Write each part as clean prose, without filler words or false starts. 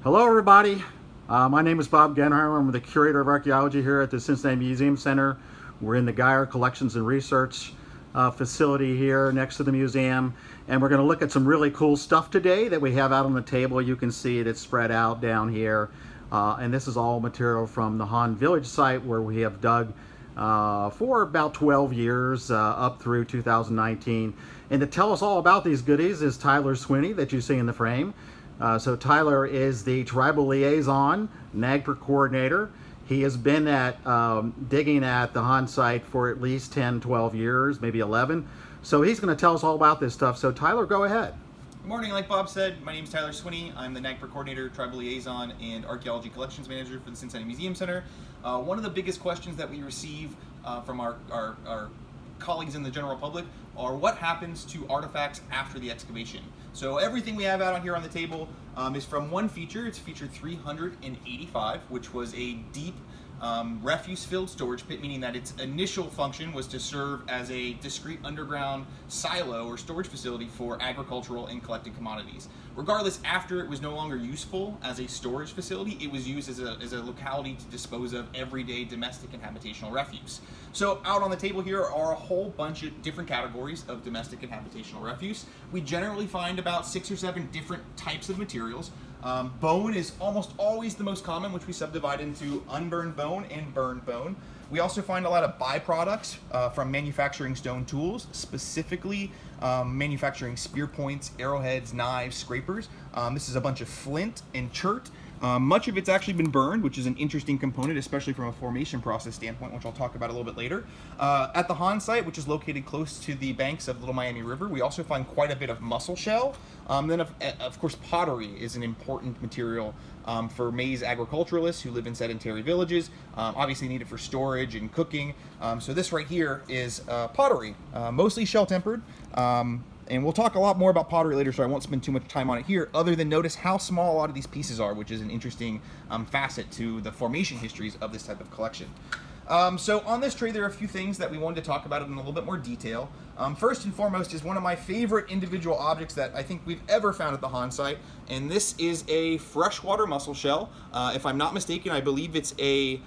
Hello, everybody. My name is Bob Genheimer. I'm the curator of archaeology here at the Cincinnati Museum Center. We're in the Geyer Collections and Research facility here next to the museum, and we're going to look at some really cool stuff today that we have out on the table. You can see it spread out down here, and this is all material from the Hahn Village site where we have dug for about 12 years up through 2019. And to tell us all about these goodies is Tyler Swinney that you see in the frame. So Tyler is the tribal liaison, NAGPR coordinator. He has been at digging at the Hahn site for at least 10, 12 years, maybe 11. So he's going to tell us all about this stuff. So Tyler, go ahead. Good morning. Like Bob said, my name is Tyler Swinney. I'm the NAGPR coordinator, tribal liaison, and archaeology collections manager for the Cincinnati Museum Center. One of the biggest questions that we receive from our colleagues in the general public are what happens to artifacts after the excavation. So everything we have out on here on the table is from one feature. It's feature 385, which was a deep refuse-filled storage pit, meaning that its initial function was to serve as a discrete underground silo or storage facility for agricultural and collected commodities. Regardless, after it was no longer useful as a storage facility, it was used as a locality to dispose of everyday domestic and habitational refuse. So out on the table here are a whole bunch of different categories of domestic and habitational refuse. We generally find about 6 or 7 different types of materials. Bone is almost always the most common, which we subdivide into unburned bone and burned bone. We also find a lot of byproducts from manufacturing stone tools, specifically manufacturing spear points, arrowheads, knives, scrapers. This is a bunch of flint and chert. Much of it's actually been burned, which is an interesting component, especially from a formation process standpoint, which I'll talk about a little bit later. At the Hahn site, which is located close to the banks of Little Miami River, we also find quite a bit of mussel shell. Then, of course, pottery is an important material for maize agriculturalists who live in sedentary villages, obviously needed for storage and cooking. So this right here is pottery, mostly shell-tempered. And we'll talk a lot more about pottery later, so I won't spend too much time on it here, other than notice how small a lot of these pieces are, which is an interesting facet to the formation histories of this type of collection. So on this tray, there are a few things that we wanted to talk about in a little bit more detail. First and foremost is one of my favorite individual objects that I think we've ever found at the Hahn site, and this is a freshwater mussel shell. If I'm not mistaken, I believe it's a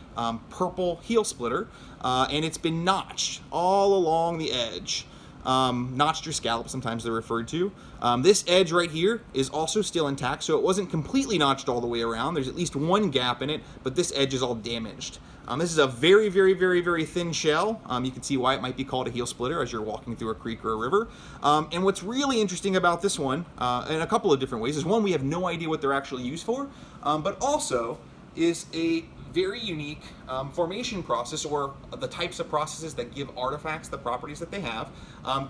purple heel splitter, and it's been notched all along the edge. Notched or scallop, sometimes they're referred to. This edge right here is also still intact, so it wasn't completely notched all the way around. There's at least one gap in it, but this edge is all damaged. This is a very, very, very, very thin shell. You can see why it might be called a heel splitter as you're walking through a creek or a river. And what's really interesting about this one, in a couple of different ways, is one, we have no idea what they're actually used for, but also is a very unique formation process, or the types of processes that give artifacts the properties that they have,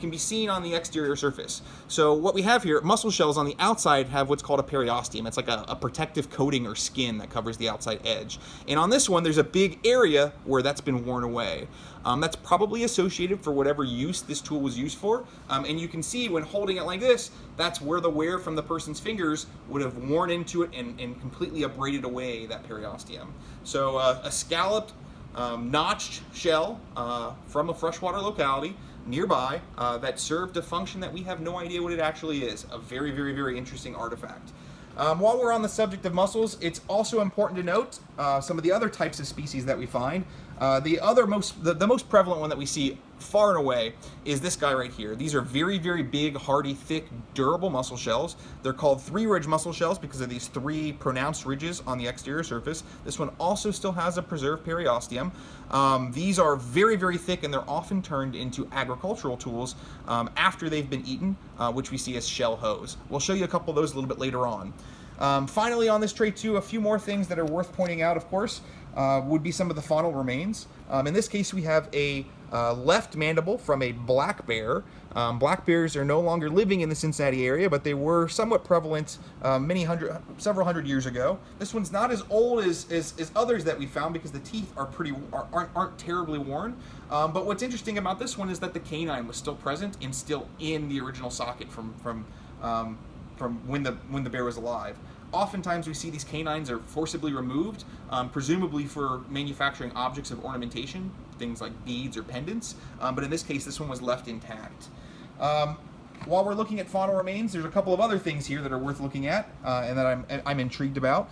can be seen on the exterior surface. So what we have here, mussel shells on the outside have what's called a periosteum. It's like a protective coating or skin that covers the outside edge. And on this one, there's a big area where that's been worn away. That's probably associated for whatever use this tool was used for. And you can see when holding it like this, that's where the wear from the person's fingers would have worn into it and completely abraded away that periosteum. So a scalloped, notched shell from a freshwater locality nearby that served a function that we have no idea what it actually is. A very, very, very interesting artifact. While we're on the subject of mussels, it's also important to note some of the other types of species that we find. The most prevalent one that we see far and away is this guy right here. These are very, very big, hardy, thick, durable mussel shells. They're called 3-ridge mussel shells because of these 3 pronounced ridges on the exterior surface. This one also still has a preserved periosteum. These are very, very thick, and they're often turned into agricultural tools after they've been eaten, which we see as shell hoes. We'll show you a couple of those a little bit later on. Finally, on this tray too, a few more things that are worth pointing out, of course, would be some of the faunal remains. In this case, we have a left mandible from a black bear. Black bears are no longer living in the Cincinnati area, but they were somewhat prevalent several hundred years ago. This one's not as old as others that we found because the teeth aren't terribly worn. But what's interesting about this one is that the canine was still present and still in the original socket from when the bear was alive. Oftentimes we see these canines are forcibly removed, presumably for manufacturing objects of ornamentation, things like beads or pendants, but in this case this one was left intact. while we're looking at faunal remains, there's a couple of other things here that are worth looking at and that I'm intrigued about.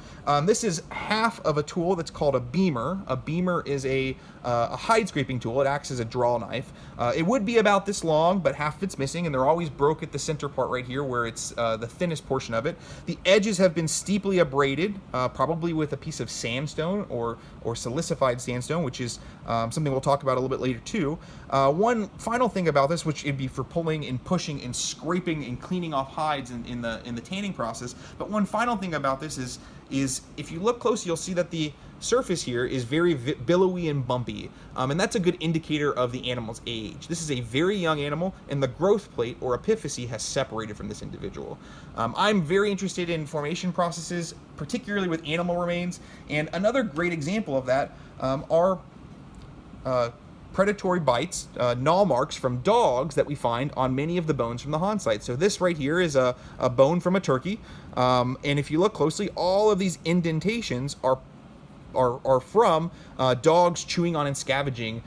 This is half of a tool that's called a beamer. A beamer is a hide scraping tool. It acts as a draw knife. It would be about this long, but half of it's missing, and they're always broke at the center part right here where it's the thinnest portion of it. The edges have been steeply abraded, probably with a piece of sandstone or silicified sandstone, which is something we'll talk about a little bit later too. One final thing about this, which it'd be for pulling and pushing and scraping and cleaning off hides in the tanning process. But one final thing about this is if you look close, you'll see that the surface here is very billowy and bumpy, and that's a good indicator of the animal's age. This is a very young animal, and the growth plate or epiphyse has separated from this individual. I'm very interested in formation processes, particularly with animal remains, and another great example of that are predatory bites, gnaw marks from dogs that we find on many of the bones from the Hahn site. So this right here is a bone from a turkey, and if you look closely, all of these indentations are from dogs chewing on and scavenging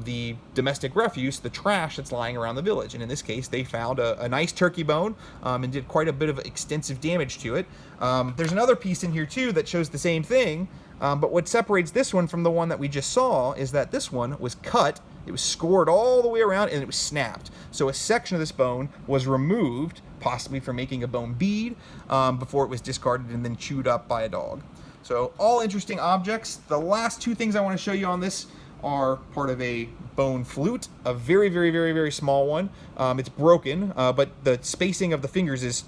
the domestic refuse, the trash that's lying around the village. And in this case, they found a nice turkey bone and did quite a bit of extensive damage to it. There's another piece in here too that shows the same thing, but what separates this one from the one that we just saw is that this one was cut, it was scored all the way around, and it was snapped. So a section of this bone was removed, possibly for making a bone bead, before it was discarded and then chewed up by a dog. So all interesting objects. The last two things I want to show you on this are part of a bone flute, a very, very, very, very small one. It's broken, but the spacing of the fingers is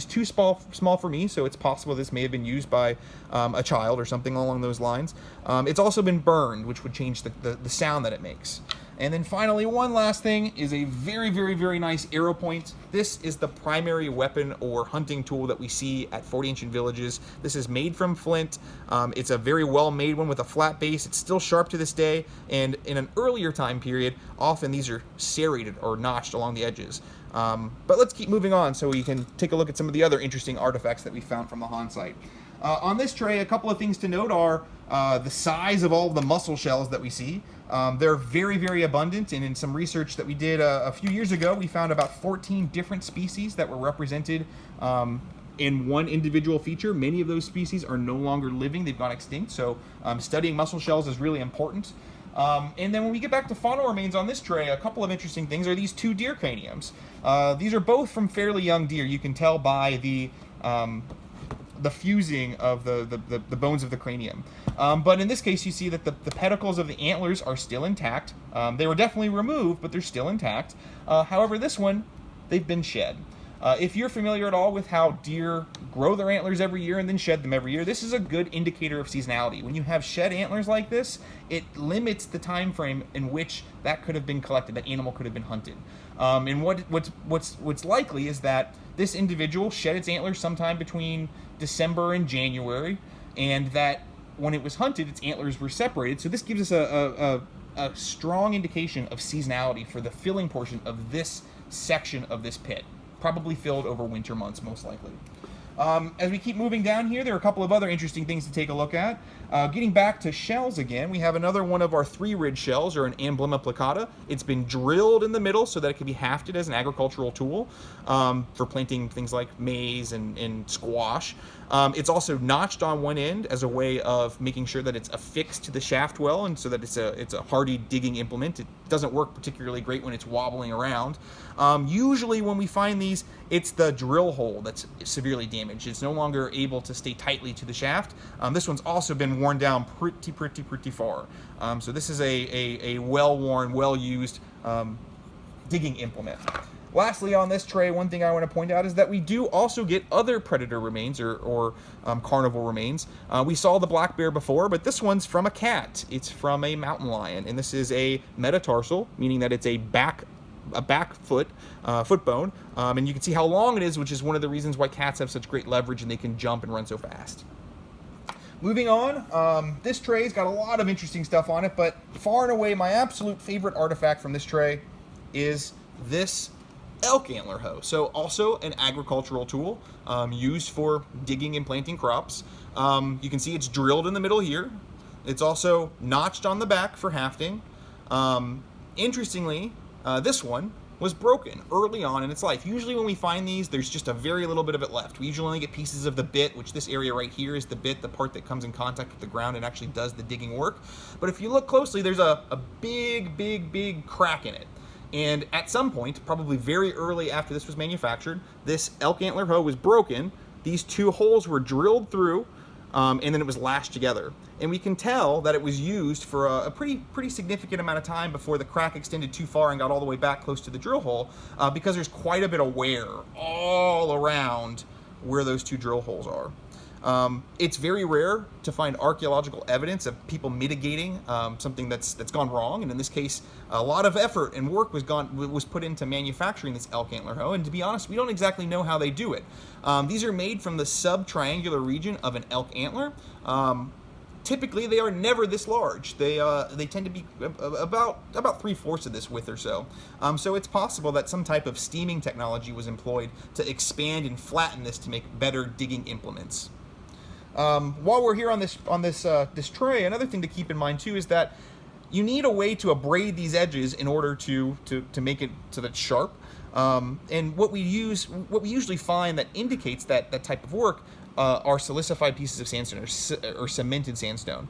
too small for me, so it's possible this may have been used by a child or something along those lines. It's also been burned, which would change the sound that it makes. And then finally, one last thing is a very, very, very nice arrow point. This is the primary weapon or hunting tool that we see at 40 ancient villages. This is made from flint. It's a very well made one with a flat base. It's still sharp to this day. And in an earlier time period, often these are serrated or notched along the edges. But let's keep moving on so we can take a look at some of the other interesting artifacts that we found from the Hahn site. On this tray, a couple of things to note are the size of all of the mussel shells that we see. They're very, very abundant, and in some research that we did a few years ago, we found about 14 different species that were represented in one individual feature. Many of those species are no longer living, they've gone extinct, so studying mussel shells is really important. And then when we get back to faunal remains on this tray, a couple of interesting things are these two deer craniums. These are both from fairly young deer. You can tell by the fusing of the bones of the cranium. But in this case, you see that the pedicles of the antlers are still intact. They were definitely removed, but they're still intact. However, this one, they've been shed. If you're familiar at all with how deer grow their antlers every year and then shed them every year, this is a good indicator of seasonality. When you have shed antlers like this, it limits the time frame in which that could have been collected, that animal could have been hunted. And what's likely is that this individual shed its antlers sometime between December and January, and that when it was hunted, its antlers were separated. So this gives us a strong indication of seasonality for the filling portion of this section of this pit. Probably filled over winter months, most likely. As we keep moving down here, there are a couple of other interesting things to take a look at. Getting back to shells again, we have another one of our 3-ridge shells, or an emblema plicata. It's been drilled in the middle so that it can be hafted as an agricultural tool for planting things like maize and squash. It's also notched on one end as a way of making sure that it's affixed to the shaft well, and so that it's a hardy digging implement. It doesn't work particularly great when it's wobbling around. Usually when we find these, it's the drill hole that's severely damaged. It's no longer able to stay tightly to the shaft. This one's also been worn down pretty far. So this is a well-worn, well-used digging implement. Lastly, on this tray, one thing I want to point out is that we do also get other predator remains or carnivore remains. We saw the black bear before, but this one's from a cat. It's from a mountain lion, and this is a metatarsal, meaning that it's a back foot bone, and you can see how long it is, which is one of the reasons why cats have such great leverage and they can jump and run so fast. Moving on, this tray's got a lot of interesting stuff on it, but far and away my absolute favorite artifact from this tray is this elk antler hoe. So also an agricultural tool used for digging and planting crops. You can see it's drilled in the middle here. It's also notched on the back for hafting. Interestingly, this one was broken early on in its life. Usually when we find these, there's just a very little bit of it left. We usually only get pieces of the bit, which this area right here is the bit, the part that comes in contact with the ground and actually does the digging work. But if you look closely, there's a big crack in it. And at some point, probably very early after this was manufactured, this elk antler hoe was broken. These two holes were drilled through, and then it was lashed together. And we can tell that it was used for a pretty significant amount of time before the crack extended too far and got all the way back close to the drill hole, because there's quite a bit of wear all around where those two drill holes are. It's very rare to find archaeological evidence of people mitigating something that's gone wrong, and in this case, a lot of effort and work was put into manufacturing this elk antler hoe. And to be honest, we don't exactly know how they do it. These are made from the subtriangular region of an elk antler. Typically, they are never this large. They tend to be about 3/4 of this width or so. So it's possible that some type of steaming technology was employed to expand and flatten this to make better digging implements. While we're here on this tray, another thing to keep in mind too is that you need a way to abrade these edges in order to make it so that it's sharp. And what we usually find that indicates that type of work are silicified pieces of sandstone or cemented sandstone.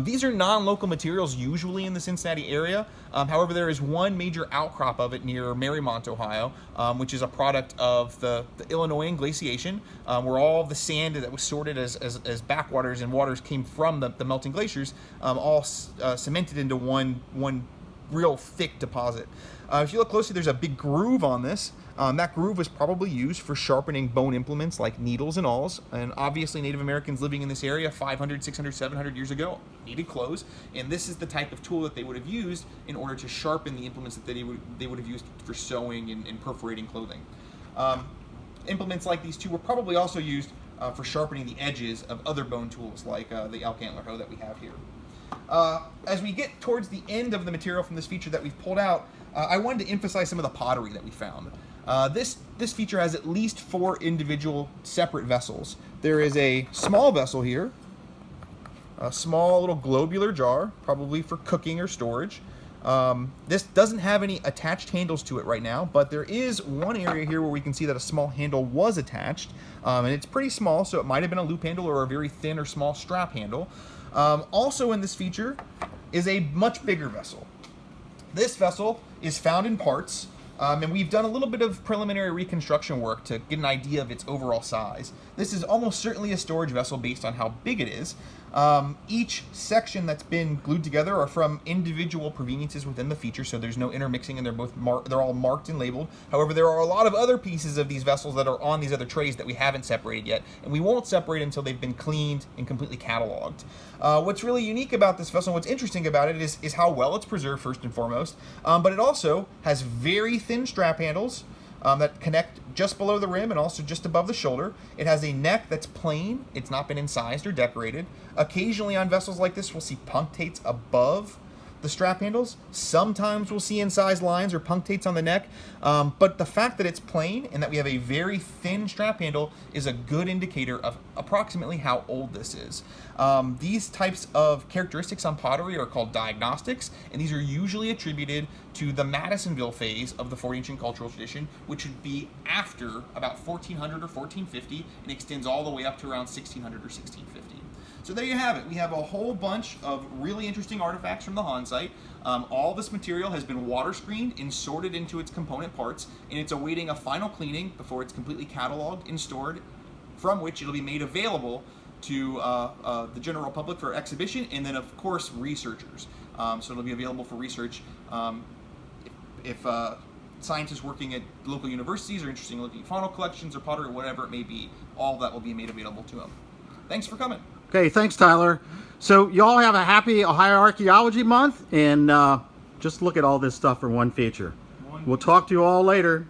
These are non-local materials usually in the Cincinnati area. However, there is one major outcrop of it near Marymount, Ohio, which is a product of the Illinoisan glaciation, where all the sand that was sorted as backwaters and waters came from the melting glaciers, all cemented into one real thick deposit. If you look closely, there's a big groove on this. That groove was probably used for sharpening bone implements like needles and awls. And obviously Native Americans living in this area 500, 600, 700 years ago needed clothes. And this is the type of tool that they would have used in order to sharpen the implements that they would have used for sewing and perforating clothing. Implements like these two were probably also used for sharpening the edges of other bone tools like the elk antler hoe that we have here. As we get towards the end of the material from this feature that we've pulled out, I wanted to emphasize some of the pottery that we found. This feature has at least 4 individual separate vessels. There is a small vessel here, a small little globular jar, probably for cooking or storage. This doesn't have any attached handles to it right now, but there is one area here where we can see that a small handle was attached, and it's pretty small, so it might have been a loop handle or a very thin or small strap handle. Also in this feature is a much bigger vessel. This vessel is found in parts, and we've done a little bit of preliminary reconstruction work to get an idea of its overall size. This is almost certainly a storage vessel based on how big it is. Each section that's been glued together are from individual proveniences within the feature, so there's no intermixing, and they're all marked and labeled. However, there are a lot of other pieces of these vessels that are on these other trays that we haven't separated yet, and we won't separate until they've been cleaned and completely cataloged. What's really unique about this vessel, and what's interesting about it is how well it's preserved first and foremost, but it also has very thin strap handles that connect just below the rim and also just above the shoulder. It has a neck that's plain. It's not been incised or decorated. Occasionally on vessels like this, we'll see punctates above the strap handles. Sometimes we'll see incised lines or punctates on the neck, but the fact that it's plain and that we have a very thin strap handle is a good indicator of approximately how old this is. These types of characteristics on pottery are called diagnostics, and these are usually attributed to the Madisonville phase of the 4th ancient cultural tradition, which would be after about 1400 or 1450 and extends all the way up to around 1600 or 1650. So there you have it. We have a whole bunch of really interesting artifacts from the Hahn site. All this material has been water screened and sorted into its component parts, and it's awaiting a final cleaning before it's completely cataloged and stored, from which it'll be made available to the general public for exhibition, and then of course researchers. So it'll be available for research if scientists working at local universities are interested in looking at faunal collections or pottery or whatever it may be. All that will be made available to them. Thanks for coming. Okay, thanks, Tyler. So you all have a happy Ohio Archaeology Month, and just look at all this stuff for one feature. We'll talk to you all later.